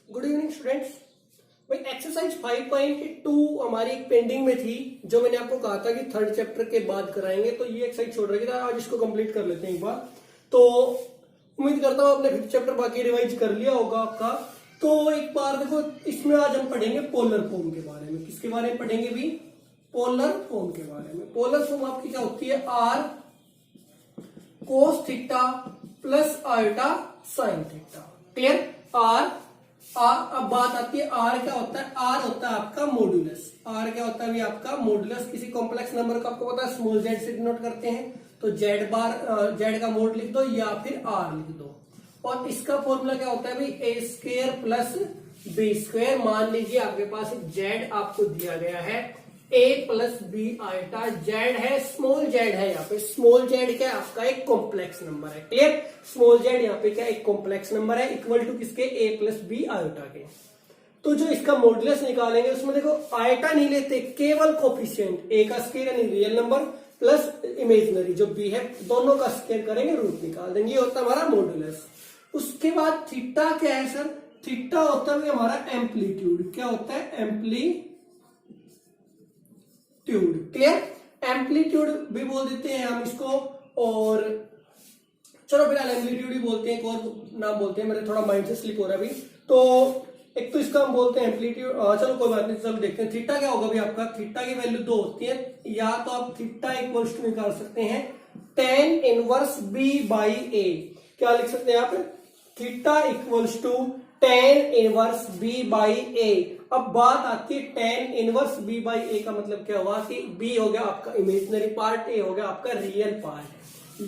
Good evening students. भाई exercise 5.2 हमारी एक पेंडिंग में थी, जो मैंने आपको कहा था कि थर्ड चैप्टर के बाद कराएंगे, तो ये एक्सरसाइज छोड़ रही था। आज इसको कंप्लीट कर लेते हैं एक बार। तो उम्मीद करता हूँ आपने फिफ्थ चैप्टर बाकी रिवाइज कर लिया होगा आपका। तो एक बार देखो, इसमें आज हम पढ़ेंगे पोलर फॉर्म के बारे में। किसके बारे में पढ़ेंगे भी? पोलर फॉर्म के बारे में। पोलर फॉर्म आपकी क्या होती है? R cos theta plus iota sine theta. Clear? R अब बात आती है आर क्या होता है? आर होता है आपका मॉड्यूलस। आर क्या होता है भी आपका मॉड्यूलस। किसी कॉम्प्लेक्स नंबर का आपको पता है स्मॉल जेड से डिनोट करते हैं, तो जेड बार जेड का मोड लिख दो या फिर आर लिख दो। और इसका फॉर्मूला क्या होता है भाई? ए स्क्वायर प्लस बी स्क्वायर। मान लीजिए आपके पास जेड आपको दिया गया है a plus B iota. Z है, स्मॉल जेड है यहाँ पे। स्मॉल जेड क्या है आपका? एक कॉम्प्लेक्स नंबर है। क्लियर? स्मॉल जेड यहाँ पे क्या एक कॉम्प्लेक्स नंबर है, इक्वल टू किसके? a प्लस बी आयोटा के। तो जो इसका मॉडुलस निकालेंगे उसमें देखो आयोटा नहीं लेते, केवल कोफिशिएंट। a का स्क्वायर यानी रियल नंबर प्लस इमेजिनरी जो b है, दोनों का स्क्वायर करेंगे, रूट निकाल देंगे। ये होता है हमारा मॉडुलस। उसके बाद थीटा क्या है सर? थीटा होता है हमारा एम्पलीट्यूड। क्या होता है? एम्पलीट्यूड। क्लियर? एम्पलीट्यूड भी बोल देते हैं हम इसको, और चलो फिलहाल एम्पलीट्यूड ही बोलते हैं। एक और नाम बोलते हैं, मेरे थोड़ा माइंड से स्लिप हो रहा है अभी। तो एक तो इसका हम बोलते हैं एम्पलीट्यूड। चलो कोई बात नहीं, चलो देखते हैं थीटा क्या होगा भी आपका। थीटा की वैल्यू 2 होती है। या तो आप थीटा इक्वल्स टू निकाल सकते हैं tan inverse b by a। क्या लिख सकते हैं आप? Theta equals to tan inverse b by a। अब बात आती है tan inverse b by a का मतलब क्या हुआ कि b हो गया आपका इमेजिनरी पार्ट, a हो गया आपका रियल पार्ट।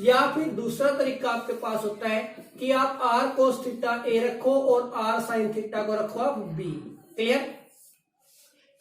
या फिर दूसरा तरीका आपके पास होता है कि आप r cos थीटा a रखो और r sin थीटा को रखो आप b। क्लियर?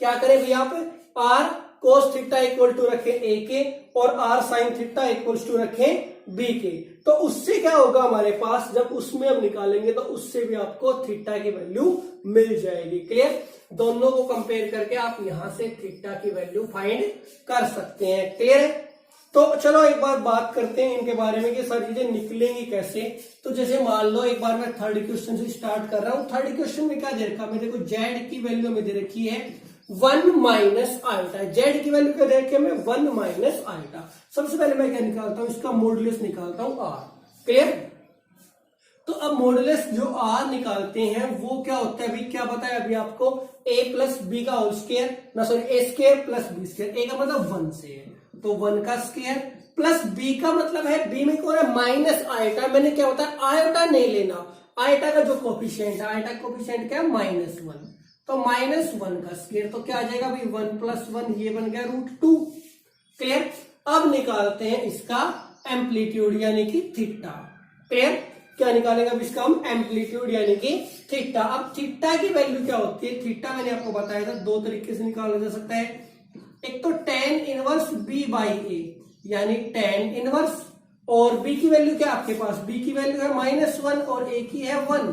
क्या करें भैया? आप r cos theta equal to रखें a के और r sin theta equal to रखें b के। तो उससे क्या होगा हमारे पास? जब उसमें हम निकालेंगे तो उससे भी आपको थीटा की वैल्यू मिल जाएगी। क्लियर? दोनों को कंपेयर करके आप यहां से थीटा की वैल्यू फाइंड कर सकते हैं। क्लियर है? तो चलो एक बार बात करते हैं इनके बारे में कि सारी चीजें निकलेंगी कैसे। तो जैसे मान लो एक बार मैं थर्ड क्वेश्चन से स्टार्ट कर रहा हूं। थर्ड क्वेश्चन में क्या दे रखा है? देखो जेड की वैल्यू में दे रखी है 1 माइनस आयोटा। जेड की वैल्यू क्या दे रखी है? मैं 1 माइनस आयोटा। सबसे पहले मैं क्या निकालता हूं? इसका मॉडुलस निकालता हूं आर। क्लियर? तो अब मॉडुलस जो आर निकालते हैं वो क्या होता है अभी? क्या बताया अभी आपको? a प्लस बी का होल स्क्वायर, ना सॉरी ए स्क्वायर प्लस बी स्क्वायर। ए का मतलब 1 से है, तो 1 का स्क्वायर प्लस बी का मतलब है बी में कौन है? Minus iota. मैंने क्या होता है? आयोटा नहीं लेना। आयोटा का जो कोफिशिएंट है, आयोटा कोफिशिएंट क्या है? -1। तो -1 का स्क्वायर तो क्या आ जाएगा भाई? 1 प्लस 1, ये बन गया √2। क्लियर? अब निकालते हैं इसका एम्पलीट्यूड यानी कि थीटा। क्लियर? क्या निकालेंगे अब इसका हम? एम्पलीट्यूड यानी कि थीटा। अब थीटा की वैल्यू क्या होती है? थीटा मैंने आपको बताया था दो तरीके से निकाला जा सकता है। एक तो tan inverse b by a यानी tan इनवर्स, और b की वैल्यू क्या आपके पास? b की वैल्यू है -1 और a की है 1।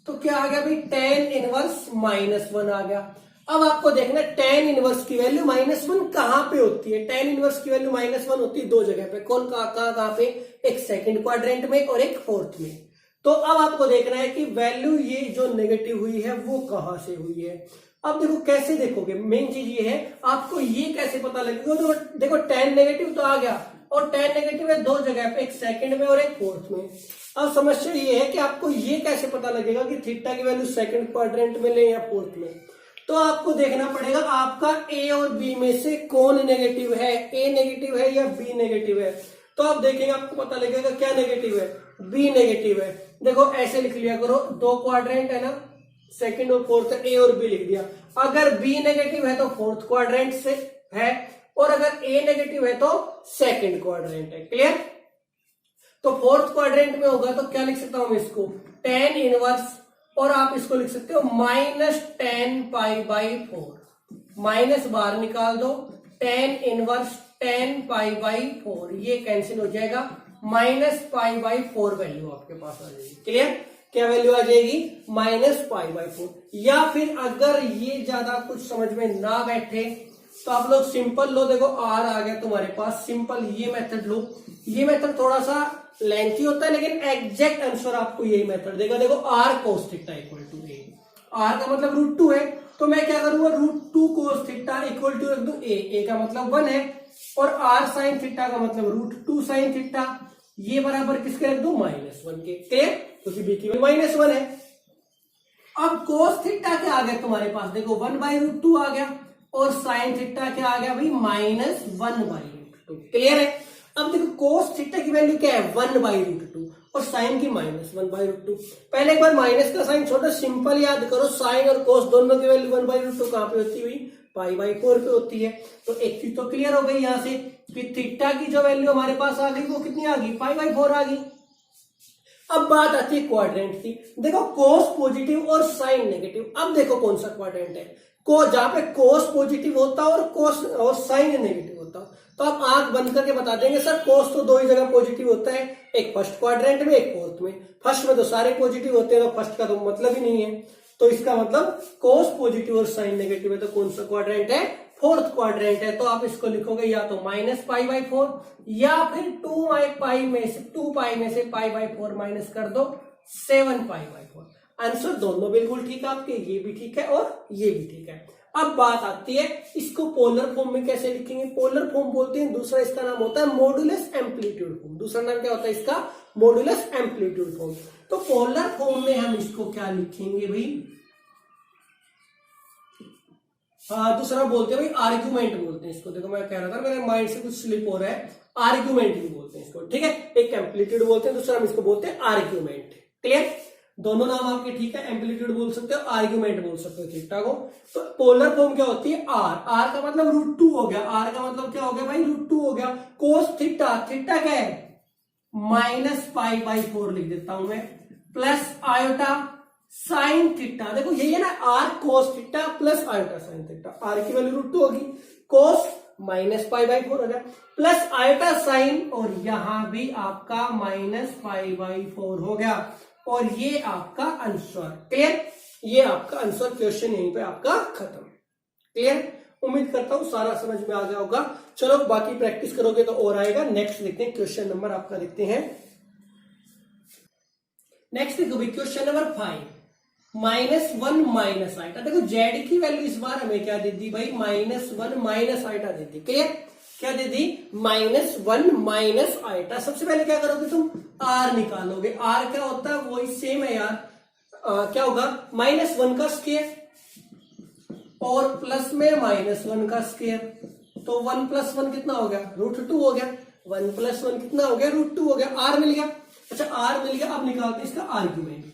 तो क्या आ गया भाई? tan इनवर्स -1 आ गया। अब आपको देखना tan इनवर्स की वैल्यू -1 कहां पे होती है? tan इनवर्स की वैल्यू -1 होती है दो जगह पे। कौन कहां पे? एक सेकंड क्वाड्रेंट में और एक फोर्थ में। तो अब आपको देखना है कि वैल्यू ये जो नेगेटिव हुई है वो कहां से हुई है। अब देखो कैसे देखोगे, मेन चीज ये है आपको ये कैसे पता लगेगा। तो देखो tan नेगेटिव तो आ गया, और tan नेगेटिव है दो जगह पे, एक सेकंड में और एक फोर्थ में। अब समस्या ये है कि आपको ये कैसे पता लगेगा कि थीटा की वैल्यू सेकंड क्वाड्रेंट में ले या फोर्थ में। तो आपको देखना पड़ेगा आपका ए और बी में से कौन नेगेटिव है। ए नेगेटिव है या बी नेगेटिव है। तो आप देखेंगे आपको पता लगेगा क्या नेगेटिव है? बी नेगेटिव है। देखो ऐसे लिख लिया करो, दो क्वाड्रेंट है ना, सेकंड और फोर्थ, ए और बी लिख दिया। अगर बी नेगेटिव है तो फोर्थ क्वाड्रेंट से है, और अगर ए नेगेटिव है तो सेकंड क्वाड्रेंट है। क्लियर? तो फोर्थ क्वाड्रेंट में होगा तो क्या लिख सकता हूं मैं इसको? tan इनवर्स, और आप इसको लिख सकते हो -tan पाई बाई 4। माइनस बाहर निकाल दो, tan inverse tan pi by 4, ये कैंसिल हो जाएगा। -π/4 वैल्यू आपके पास आ जाएगी। क्लियर? क्या वैल्यू आ जाएगी? -π/4। या फिर अगर ये ज्यादा कुछ समझ में ना बैठे तो आप लोग सिंपल लो। देखो आर आ गया तुम्हारे पास, सिंपल ये मेथड लो। ये मेथड थोड़ा सा लेंथी होता है, लेकिन एग्जैक्ट आंसर आपको यही मेथड देगा। देखो r cos theta equal to a, r का मतलब √2 है, तो मैं क्या करूंगा √2 cos थीटा इक्वल टू रख दूं a का मतलब 1 है, और r sin थीटा का मतलब √2 sin थीटा, ये बराबर किसके रख दूं -1 के। क्लियर, क्योंकि b की वैल्यू -1 है। अब cos थीटा क्या आ गया तुम्हारे पास, देखो 1/√2 आ गया, और sin थीटा क्या आ गया भाई -1/√2। क्लियर है। अब देखो cos थीटा की वैल्यू क्या है 1/√2 और sin की -1/√2। पहले एक बार माइनस का साइन छोटा सिंपल याद करो, sin और cos दोनों की वैल्यू 1/√2 कहां पे होती हुई π/4 पे होती है। तो एक चीज तो क्लियर हो गई यहां से कि थीटा की जो वैल्यू हमारे पास आ गई वो कितनी आ गई π/4 आ गई। अब बात आती है क्वाड्रेंट की। देखो cos पॉजिटिव और sin नेगेटिव, अब देखो कौन सा क्वाड्रेंट है, को जहां पे cos पॉजिटिव होता और cos और sin नेगेटिव होता, तो आप आंख बंद करके बता देंगे सर cos तो दो ही जगह पॉजिटिव होता है, एक फर्स्ट क्वाड्रेंट में एक फोर्थ में। फर्स्ट में तो सारे पॉजिटिव होते हैं, तो फर्स्ट का तो मतलब ही नहीं है, तो इसका मतलब cos पॉजिटिव और sin नेगेटिव है, तो कौन सा क्वाड्रेंट है, फोर्थ क्वाड्रेंट है। तो आप इसको लिखोगे या तो -π/4 या फिर 2 में से π/4 माइनस कर दो 7π/4। आंसर दोनों बिल्कुल ठीक है आपके, ये भी ठीक है और ये भी ठीक है। अब बात आती है इसको पोलर फॉर्म में कैसे लिखेंगे। पोलर फॉर्म बोलते हैं, दूसरा इसका नाम होता है मॉडुलस एम्पलीट्यूड फॉर्म। दूसरा नाम क्या होता है इसका, मॉडुलस एम्पलीट्यूड फॉर्म। तो पोलर फॉर्म में हम इसको क्या लिखेंगे भाई, दूसरा बोलते हैं भाई आर्ग्यूमेंट बोलते हैं इसको। देखो मैं कह रहा था मेरे माइंड से कुछ स्लिप हो रहा है, आर्ग्यूमेंट भी बोलते हैं इसको, ठीक है। एक एम्पलीट्यूड बोलते हैं, दूसरा हम इसको बोलते हैं आर्ग्यूमेंट। क्लियर, दोनों नाम आपके ठीक है, एम्पलीट्यूड बोल सकते हो, आर्ग्यूमेंट बोल सकते हो थीटा को। तो पोलर फॉर्म क्या होती है, आर का मतलब √2 हो गया, आर का मतलब क्या हो गया भाई √2 हो गया। कोस थीटा, थीटा क्या है -π/4 लिख देता हूं मैं, प्लस आयोटा साइन थीटा। देखो यही है ना R cos theta plus iota sine theta, R की वैल्यू √2 होगी, कोस -π/4 हो गया, प्लस आयोटा साइन, और यहां भी आपका -π/4 हो गया, और ये आपका आंसर। क्लियर, ये आपका आंसर, क्वेश्चन यहीं पे आपका खत्म। क्लियर, उम्मीद करता हूं सारा समझ में आ गया होगा। चलो बाकी प्रैक्टिस करोगे तो और आएगा। नेक्स्ट देखते हैं, क्वेश्चन नंबर आपका देखते हैं। नेक्स्ट देखो भाई क्वेश्चन नंबर 5, -1 आइटा। देखो जेड की वैल्यू इस बार हमें क्या दे दी भाई -1 आइटा दे दी। क्लियर, क्या दे दी -1 आइटा। सबसे पहले क्या करोगे तुम, आर निकालोगे। आर क्या होता है, वही सेम है यार, क्या होगा -1 का स्क्वायर और प्लस में -1 का स्क्वायर, तो 1 + 1 कितना हो गया √2 हो गया, 1 + 1 कितना हो गया √2 हो गया, आर मिल गया। अच्छा आर मिल गया, अब निकालते हैं इसका आर्ग्यूमेंट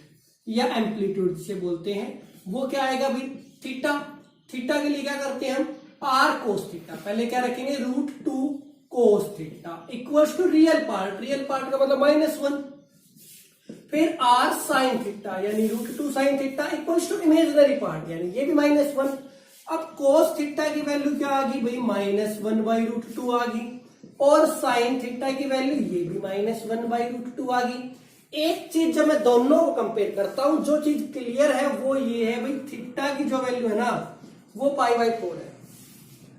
या एम्पलीट्यूड जिसे बोलते हैं, वो क्या आएगा भाई थीटा। थीटा के लिए क्या करते हैं हम, आर कोस थीटा, पहले क्या रखेंगे √2 cos theta equals to real part, real part का मतलब -1, फिर आर साइन थीटा यानी √2 sine theta equals to imaginary part यानी ये भी -1। अब कोस थीटा की वैल्यू क्या आ गई भाई -1/√2 आ गई, और साइन थीटा की वैल्यू ये भी -1/√2 आ गई। एक चीज जब मैं दोनों को कंपेयर करता हूं, जो चीज क्लियर है वो ये है भाई थीटा की जो वैल्यू है ना वो π/4 है।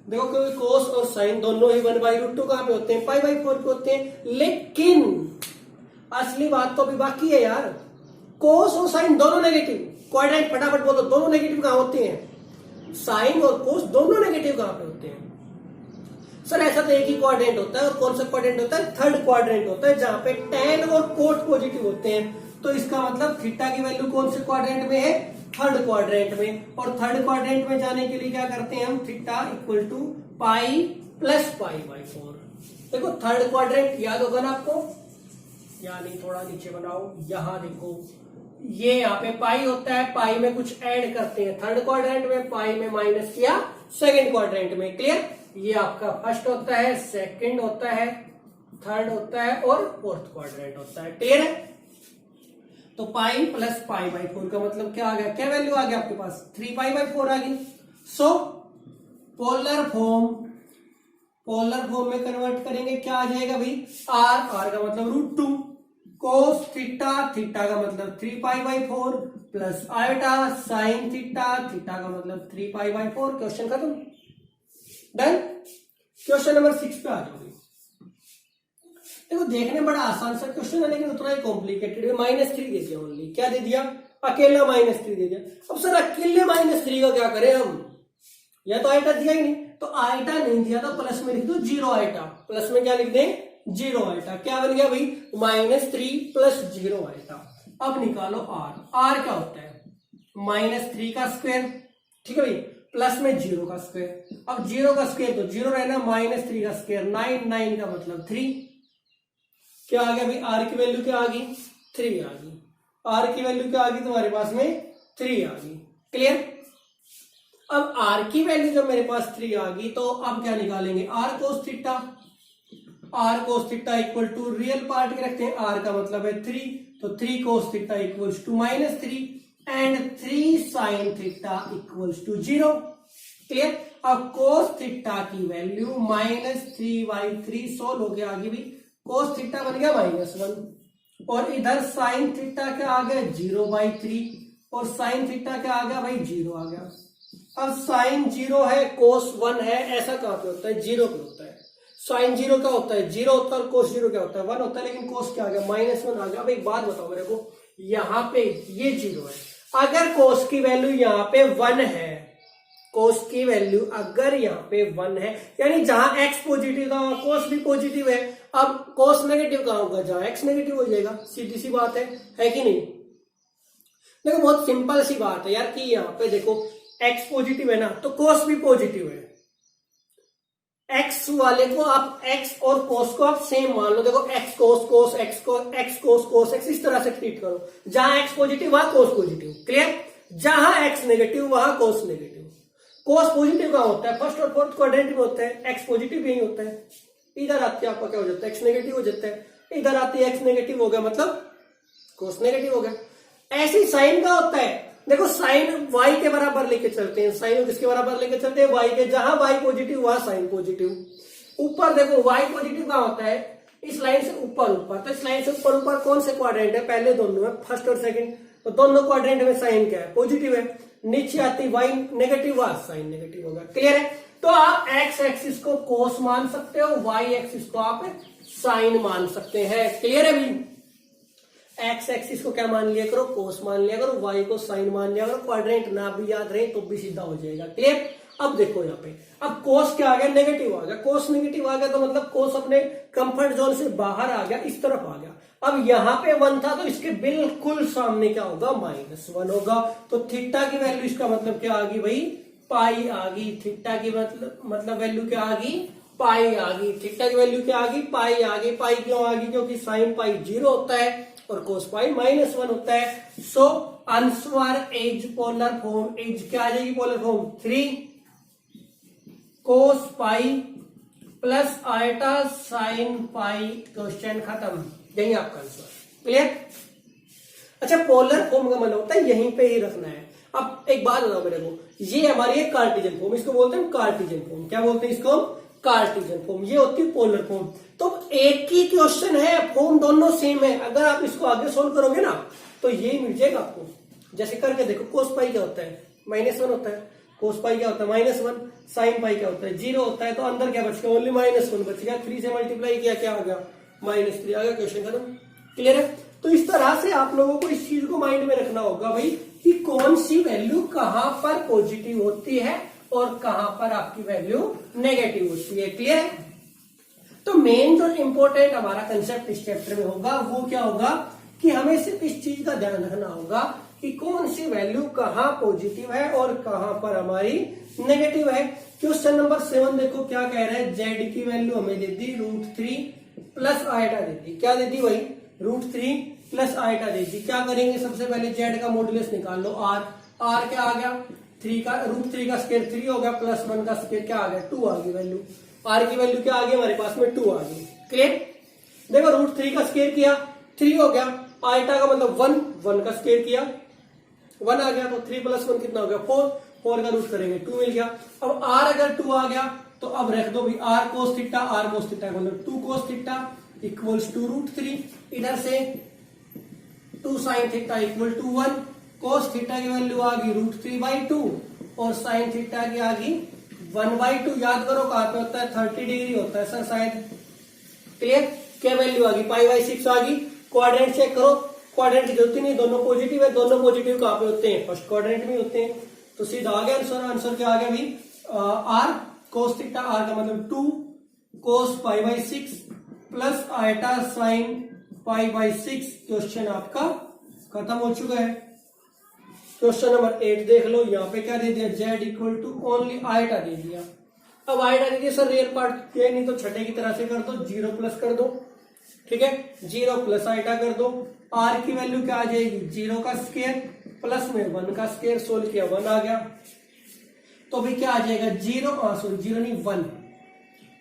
देखो क्योंकि कोस और साइन दोनों ही 1/√2 कहां पे होते हैं, π/4 पे होते हैं। लेकिन असली बात तो अभी बाकी है यार, कोस और साइन दोनों नेगेटिव। क्वाड्रेंट फटाफट बोलो, दोनों नेगेटिव कहां होते हैं, साइन और कोस दोनों नेगेटिव कहां पे होते हैं। सर ऐसा तो एक ही क्वाड्रेंट होता है, और कौन सा क्वाड्रेंट होता है, थर्ड क्वाड्रेंट होता है, जहां पे tan और कोट पॉजिटिव होते हैं। तो इसका मतलब थीटा की वैल्यू कौन से क्वाड्रेंट में है, थर्ड क्वाड्रेंट में। और थर्ड क्वाड्रेंट में जाने के लिए क्या करते हैं हम, theta equal to pi plus π/4। देखो थर्ड क्वाड्रेंट याद होगा ना आपको, यानी थोड़ा नीचे बनाओ, यहां देखो ये यहाँ पे पाई होता है, पाई में कुछ ऐड करते हैं थर्ड क्वाड्रेंट में, पाई में माइनस किया सेकंड क्वाड्रेंट में। क्लियर, ये आपका फर्स्ट होता है, सेकंड होता है, थर्ड होता है और फोर्थ क्वाड्रेंट होता है। क्लियर है, तो पाई प्लस π/4 का मतलब क्या आ गया, क्या वैल्यू आ गया आपके पास 3π/4 आ गई। सो पोलर फॉर्म में कन्वर्ट करेंगे क्या आ जाएगा भाई, आर का मतलब √2 कोस थीटा, थीटा का मतलब 3π/4 plus iota sine theta, theta का मतलब 3π/4। क्वेश्चन खत्म, डन। क्वेश्चन नंबर 6 पे आ जाओगे। देखो देखने बड़ा आसान सा क्वेश्चन है लेकिन उतना ही कॉम्प्लिकेटेड है। -3 दे दिया ओनली, क्या दे दिया, अकेला -3 दे दिया। अब सर अकेले -3 का क्या करें हम, या तो आइटा दिया ही नहीं, तो आइटा नहीं दिया तो प्लस में लिख दो 0 आइटा, प्लस में क्या लिख दें 0 आइटा, क्या बन गया भाई -3 प्लस 0 आइटा। अब निकालो आर क्या होता है -3 का स्क्वायर, ठीक है भाई, प्लस में 0 का स्क्वायर। अब 0 का स्क्वायर तो 0 रहना, -3 का स्क्वायर 9 का मतलब 3, क्या आ गया भाई आर की वैल्यू क्या आ गई 3 आ गई, आर की वैल्यू क्या आ गई तुम्हारे पास में 3 आ गई, क्लियर। अब आर की वैल्यू जब मेरे पास 3 आ गई तो अब क्या निकालेंगे R cos theta, R cos theta equal to real part के रखते हैं, आर का मतलब है 3, तो 3 cos theta equals to -3 and 3 sine theta equals to 0, clear. अब कोस थीटा की वैल्यू -3/3 सोल्व हो गया, आगे भी कोस थीटा बन गया -1 और इधर साइन थीटा क्या आ गया 0/3 और साइन थीटा क्या आ गया भाई 0 आ गया। अब साइन 0 है कोस 1 है, ऐसा कहां पे होता है 0 पे होता है। साइन 0 क्या होता है 0 होता है और कोस 0 क्या होता है 1 होता है, लेकिन कोस क्या आ गया -1 आ गया। अब एक बात बताओ मेरे को, यहां पे ये 0 है, अगर कोस की वैल्यू यहाँ पे 1 है, कोस की वैल्यू अगर यहाँ पे 1 है, यानी जहां x पॉजिटिव था वहां कोस भी पॉजिटिव है। अब कोस नेगेटिव कहां होगा जहां x नेगेटिव हो जाएगा, सीधी सी बात है कि नहीं। देखो बहुत सिंपल सी बात है यार कि यहाँ पे देखो x पॉजिटिव है ना तो कोस भी पॉजिटिव है, x वाले को आप x और कोस को आप सेम मान लो, देखो x कोस कोस x कोस कोस x इस तरह से ट्रीट करो, जहां x पॉजिटिव वहां कोस पॉजिटिव, क्लियर। जहां x नेगेटिव वहां कोस नेगेटिव। कोस पॉजिटिव कहां होता है फर्स्ट और फोर्थ क्वाड्रेंट में होता है, x पॉजिटिव नहीं होता है, इधर आते आपका क्या हो जाता है x नेगेटिव हो जाता है, इधर आते x नेगेटिव हो गया मतलब कोस नेगेटिव हो गया। ऐसी साइन का होता है, देखो साइन y के बराबर लेके चलते हैं, साइन किसके बराबर लेके चलते हैं y के, जहां y पॉजिटिव वहां साइन पॉजिटिव। ऊपर देखो y पॉजिटिव कहां होता है इस लाइन से ऊपर ऊपर, तो इस लाइन से ऊपर ऊपर कौन से क्वाड्रेंट है पहले दोनों है फर्स्ट और सेकंड, तो दोनों क्वाड्रेंट में साइन क्या है पॉजिटिव है। नीचे आती y नेगेटिव वहां साइन नेगेटिव होगा, क्लियर है। तो आप x एक्सिस को कोस मान सकते हो, y एक्सिस को आप साइन मान सकते हैं, क्लियर है भाई। एक्स एक्सिस को क्या मान लिया करो कोस मान लिया करो, वाई को साइन मान लिया करो, क्वाड्रेंट ना भी याद रहे तो भी सीधा हो जाएगा, क्लियर। अब देखो यहाँ पे अब कोस क्या आ गया नेगेटिव आ गया, कोस नेगेटिव आ गया तो मतलब कोस अपने कंफर्ट जोन से बाहर आ गया, इस तरफ आ गया। अब यहाँ पे 1 था तो इसके बिल्कुल सामने क्या होगा -1 होगा, तो थीटा की वैल्यू इसका मतलब क्या आ गई भाई पाई आ गई, थीटा की मतलब वैल्यू क्या आ गई पाई आ गई, थीटा की वैल्यू क्या आ गई पाई आ गई। पाई क्यों आ गई क्योंकि साइन पाई 0 होता है और कोस पाई -1 होता है। So answer is polar form is क्या आ जाएगी polar form 3 cos pi plus iota sine pi, question खत्म, यही आपका आंसर, क्लियर। अच्छा पोलर फॉर्म का मतलब होता है यहीं पे ही रखना है। अब एक बात बताओ मेरे को, ये हमारी एक कार्टेशियन फॉर्म, इसको बोलते हैं कार्टेशियन फॉर्म, क्या बोलते हैं इसको कार्टेशियन फॉर्म, ये होती है पोलर फॉर्म। तो एक ही क्वेश्चन है फॉर्म दोनों सेम है, अगर आप इसको आगे सोल्व करोगे ना तो ये मिल जाएगा आपको। जैसे करके देखो कोस पाई क्या होता है -1 होता है, कोस पाई क्या होता है -1, साइन पाई क्या होता है 0 होता है, तो अंदर क्या बच गया ओनली -1 बच गया, 3 से मल्टीप्लाई किया क्या आ गया -3 आ गया, क्वेश्चन खत्म, क्लियर है। तो इस तरह से आप लोगों को इस चीज को माइंड में रखना होगा भाई कि कौन सी वैल्यू कहां पर पॉजिटिव होती है और कहां पर आपकी वैल्यू नेगेटिव होती है, क्लियर है। तो मेन जो इंपॉर्टेंट हमारा कंसेप्ट इस चैप्टर में होगा वो क्या होगा कि हमें सिर्फ इस चीज का ध्यान रखना होगा कि कौन सी वैल्यू कहां पॉजिटिव है और कहां पर हमारी नेगेटिव है। क्वेश्चन नंबर 7 देखो क्या कह रहा है, जेड की वैल्यू हमें दे दी √3 प्लस आइटा दे दी, क्या दे दी भाई √3 प्लस आइटा दे दी। क्या करेंगे सबसे पहले जेड का मॉडुलस निकाल लो, आर क्या आ गया 3 का √3 का स्क्वायर 3 हो गया प्लस 1 का स्क्वायर क्या आ गया 2 आ गई वैल्यू, आर की वैल्यू क्या आ गई हमारे पास में 2 आ गई, क्लियर। देखो √3 का स्क्वायर किया 3 हो गया, आइटा का मतलब 1 का स्क्वायर किया 1 आ गया, तो 3 + 1 कितना हो गया 4 का रूट करेंगे 2 मिल गया। अब आर अगर 2 आ गया तो अब रख दो भी आर कोस थीटा मतलब 2 कोस थीटा इक्वल्स टू √3, इधर से 2 sine theta equal to 1, cos theta की वैल्यू आ गई √3/2 और साइन थीटा की आ गई 1/2। याद करो कहां पे होता है 30 डिग्री होता है सर शायद, क्लियर। क्या वैल्यू आ गई, पाई बाई 6 आ गई। क्वाड्रेंट चेक करो, क्वाड्रेंट की जरूरत ही नहीं, दोनों पॉजिटिव है, दोनों पॉजिटिव कहाँ पे होते हैं, फर्स्ट क्वाड्रेंट में होते हैं। तो सीधा आ गया आंसर, आंसर क्या आ गया भाई, आर कोस थीटा, आर का मतलब 2 cos pi by 6 plus iota sine pi by 6। Question आपका खत्म हो चुका है। क्वेश्चन नंबर 8 देख लो, यहाँ पे क्या दे दिया, z equal to only iota दे दिया। अब आयटा दे दिया सर, रियल पार्ट ये नहीं तो छठे की तरह से कर दो, 0 प्लस कर दो, ठीक है, 0 प्लस आयटा कर दो। आर की वैल्यू क्या आ जाएगी, 0 का स्क्वायर प्लस में 1 का स्क्वायर, सोल्व किया 1 आ गया। तो भी क्या आ जाएगा, 0 नहीं 1।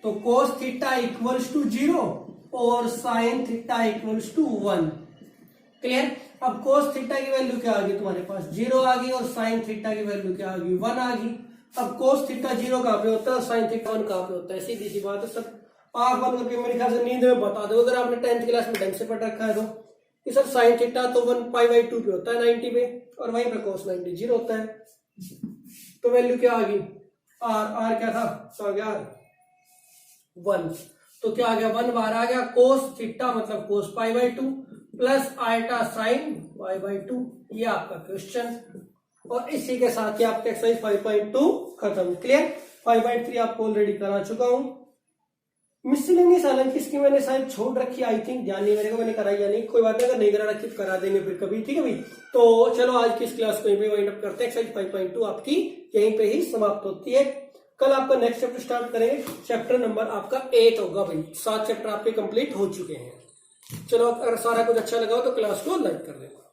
तो कोस थीटा इक्वल्स टू 0 और sine theta equals to 1। Clear. अब कोस थीटा की वैल्यू क्या आ गई तुम्हारे पास, 0 आ गई, और साइन थीटा की वैल्यू क्या आ गई, 1 आ गई। अब कोस थीटा 0 कहां पे होता है, साइन थीटा 1 कहां पे होता है, सीधी सी बात है सर। आंख बंद करके मेरे ख्याल से नींद में बता दो, अगर आपने 10th क्लास में ढंग से पढ़ रखा है तो, कि सर साइन थीटा तो 1 पाई बाई 2 पे होता है 90 पे, और वहीं पे कोस 90 0 होता है। तो वैल्यू क्या आ गई, आर क्या था, तो आ गया 1। तो क्या आ गया, 1 बार आ गया, कोस थीटा मतलब cos pi by 2 plus iota sine pi by 2। ये आपका क्वेश्चन, और इसी के साथ ही आपका एक्सरसाइज 5.2 खत्म। क्लियर। 5.3 आपको ऑलरेडी करा चुका हूं। मिसलेनियस हालांकि इसकी मैंने शायद छोड़ रखी, आई थिंक, ध्यान नहीं मेरे को, मैंने कराई या नहीं, कोई बात नहीं, अगर नहीं करा रखी तो करा देंगे फिर कभी, ठीक है भाई। तो चलो आज की इस क्लास को यहीं पे वाइंड अप करते हैं। एक्सरसाइज 5.2 आपकी यहीं पे ही समाप्त होती है। कल आपका नेक्स्ट चैप्टर स्टार्ट करेंगे, चैप्टर नंबर आपका 8 होगा भाई। 7 चैप्टर आपके कंप्लीट हो चुके हैं। चलो, अगर सारा कुछ अच्छा लगा हो तो क्लास को लाइक कर देना।